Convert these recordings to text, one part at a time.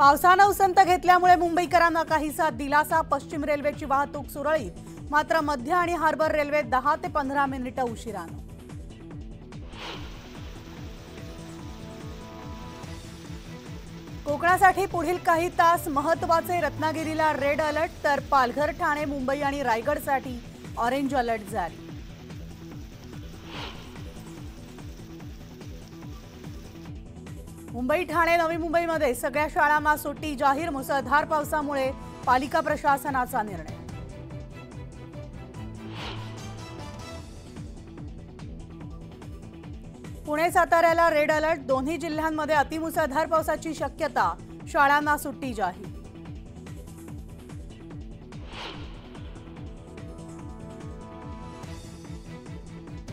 पावसानं उसंत घेतल्यामुळे मुंबईकरांना काहीसा दिलासा। पश्चिम रेल्वेची वाहतूक सुरळीत, मात्र मध्य आणि हार्बर रेल्वे 10 ते 15 मिनिटे उशिरानं। कोकणासाठी पुढील काही तास महत्त्वाचे। रत्नागिरीला रेड अलर्ट, तर पालघर, ठाणे, मुंबई आणि रायगडसाठी ऑरेंज अलर्ट जारी। मुंबई, ठाणे, नवी मुंबईमध्ये सगळ्या शाळांना सुट्टी जाहीर। मुसळधार पावसामुळे पालिका प्रशासनाचा निर्णय। पुणे, साताऱ्याला रेड अलर्ट, दोन्ही जिल्ह्यांमध्ये अतिमुसळधार पावसाची शक्यता। शाळांना सुट्टी जाहीर।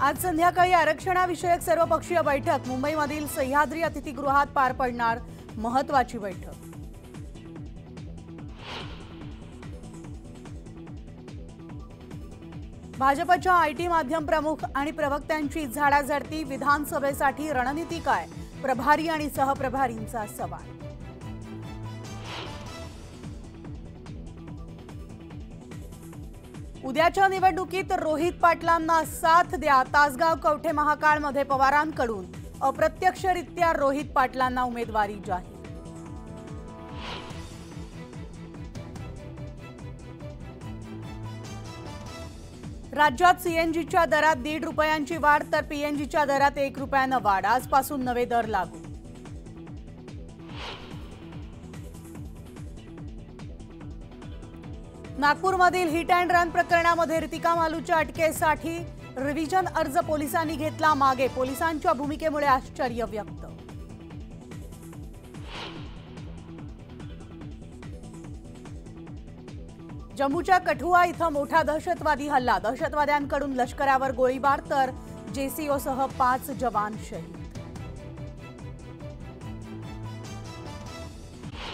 आज संध्याकाळी आरक्षणाविषयक सर्वपक्षीय बैठक। मुंबईमधील सह्याद्री अतिथीगृहात पार पडणार महत्त्वाची बैठक। भाजपच्या आयटी माध्यम प्रमुख आणि प्रवक्त्यांची झाडाझडती। विधानसभेसाठी रणनीती काय? प्रभारी आणि सहप्रभारींचा सवाल। उद्याच्या निवडणुकीत रोहित पाटलांना साथ द्या। तासगाव, कवठे महाकाळमध्ये पवारांकडून अप्रत्यक्षरित्या रोहित पाटलांना उमेदवारी जाहीर। राज्यात सीएनजीच्या दरात 1.5 रुपयांची वाढ, तर पीएनजीच्या दरात 1 रुपयानं वाढ। आजपासून नवे दर लागू। नागपूरमधील हिट अँड रन प्रकरणामध्ये रितिका मालूच्या अटकेसाठी रिव्हिजन अर्ज पोलिसांनी घेतला मागे। पोलिसांच्या भूमिकेमुळे आश्चर्य व्यक्त। जम्मूच्या कठुआ इथं मोठा दहशतवादी हल्ला। दहशतवाद्यांकडून लष्करावर गोळीबार, तर जेसीओसह 5 जवान शहीद।